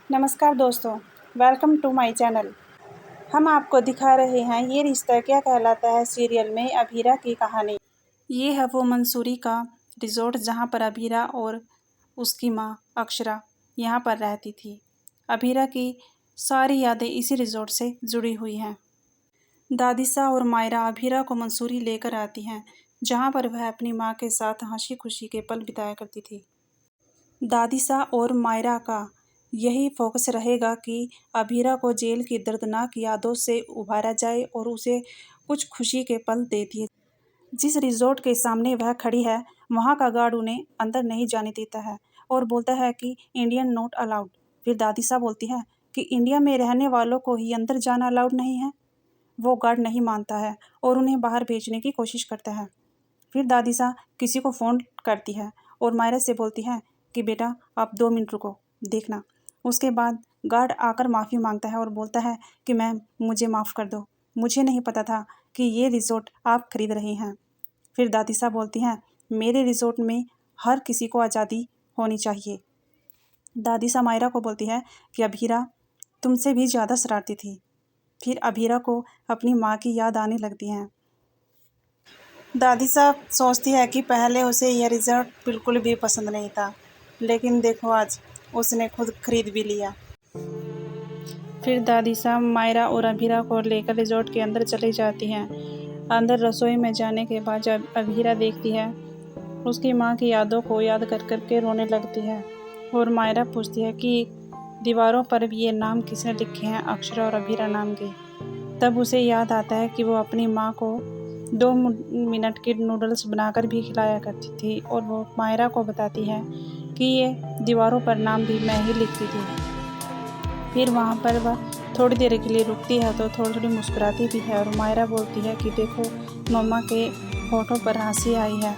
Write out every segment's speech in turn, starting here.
नमस्कार दोस्तों, welcome to my channel. हम आपको दिखा रहे हैं ये रिश्ता क्या कहलाता है सीरियल में अभीरा की कहानी। ये है वो मंसूरी का रिजॉर्ट जहाँ पर अभीरा और उसकी माँ अक्षरा यहाँ पर रहती थी। अभीरा की सारी यादें इसी रिजॉर्ट से जुड़ी हुई हैं। दादिसा और मायरा अभीरा को मंसूरी लेकर आती हैं, जहाँ पर वह अपनी माँ के साथ हंसी खुशी के पल बिताया करती थी। दादिसा और मायरा का यही फोकस रहेगा कि अभीरा को जेल की दर्दनाक यादों से उबारा जाए और उसे कुछ खुशी के पल दे दिए। जिस रिजॉर्ट के सामने वह खड़ी है, वहाँ का गार्ड उन्हें अंदर नहीं जाने देता है और बोलता है कि इंडियन नॉट अलाउड। फिर दादिसा बोलती है कि इंडिया में रहने वालों को ही अंदर जाना अलाउड नहीं है। वो गार्ड नहीं मानता है और उन्हें बाहर भेजने की कोशिश करता है। फिर दादिसा किसी को फ़ोन करती है और मायरा से बोलती है कि बेटा आप 2 मिनट रुको, देखना। उसके बाद गार्ड आकर माफ़ी मांगता है और बोलता है कि मैम मुझे माफ़ कर दो, मुझे नहीं पता था कि ये रिज़ॉर्ट आप खरीद रही हैं। फिर दादिसा बोलती हैं मेरे रिज़ॉर्ट में हर किसी को आज़ादी होनी चाहिए। दादिसा मायरा को बोलती है कि अभीरा तुमसे भी ज़्यादा शरारती थी। फिर अभीरा को अपनी माँ की याद आने लगती है। दादिसा सोचती है कि पहले उसे यह रिज़ॉर्ट बिल्कुल भी पसंद नहीं था, लेकिन देखो आज उसने खुद खरीद भी लिया। फिर दादिसा मायरा और अभीरा को लेकर रिज़ॉर्ट के अंदर चली जाती हैं। अंदर रसोई में जाने के बाद जब अभीरा देखती है, उसकी माँ की यादों को याद कर कर के रोने लगती है और मायरा पूछती है कि दीवारों पर भी ये नाम किसने लिखे हैं, अक्षरा और अभीरा नाम के। तब उसे याद आता है कि वो अपनी माँ को 2 मिनट के नूडल्स बनाकर भी खिलाया करती थी और वो मायरा को बताती है कि ये दीवारों पर नाम भी मैं ही लिखती थी। फिर वहाँ पर वह थोड़ी देर के लिए रुकती है तो थोड़ी थोड़ी मुस्कुराती भी है और मायरा बोलती है कि देखो मम्मा के होठों पर हंसी आई है।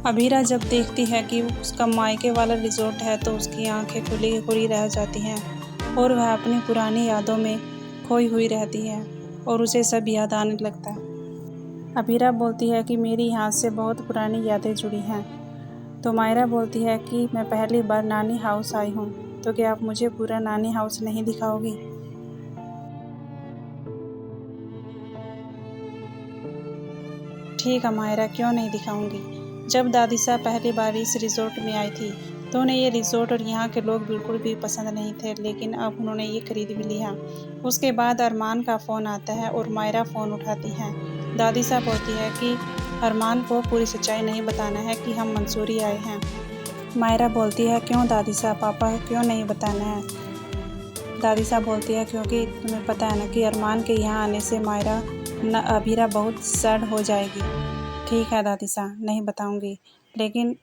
अभीरा जब देखती है कि उसका मायके वाला रिजॉर्ट है तो उसकी आंखें खुली खुली रह जाती हैं और वह अपनी पुरानी यादों में खोई हुई रहती है और उसे सब याद आने लगता है। अभीरा बोलती है कि मेरी यहाँ से बहुत पुरानी यादें जुड़ी हैं। तो मायरा बोलती है कि मैं पहली बार नानी हाउस आई हूँ, तो क्या आप मुझे पूरा नानी हाउस नहीं दिखाओगी? ठीक है मायरा, क्यों नहीं दिखाऊंगी। जब दादिसा पहली बार इस रिजॉर्ट में आई थी तो उन्हें ये रिजॉर्ट और यहाँ के लोग बिल्कुल भी पसंद नहीं थे, लेकिन अब उन्होंने ये खरीद भी लिया। उसके बाद अरमान का फ़ोन आता है और मायरा फ़ोन उठाती हैं। दादिसा बोलती है कि अरमान को पूरी सच्चाई नहीं बताना है कि हम मंसूरी आए हैं। मायरा बोलती है क्यों दादिसा, पापा क्यों नहीं बताना है? दादिसा बोलती है क्योंकि तुम्हें पता है ना कि अरमान के यहाँ आने से मायरा न अभीरा बहुत सैड हो जाएगी। ठीक है दादिसा, नहीं बताऊंगी, लेकिन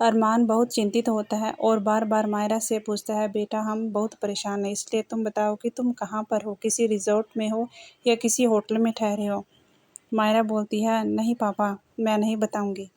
अरमान बहुत चिंतित होता है और बार बार मायरा से पूछता है बेटा हम बहुत परेशान हैं, इसलिए तुम बताओ कि तुम कहाँ पर हो, किसी रिजॉर्ट में हो या किसी होटल में ठहरे हो? मायरा बोलती है नहीं पापा, मैं नहीं बताऊंगी।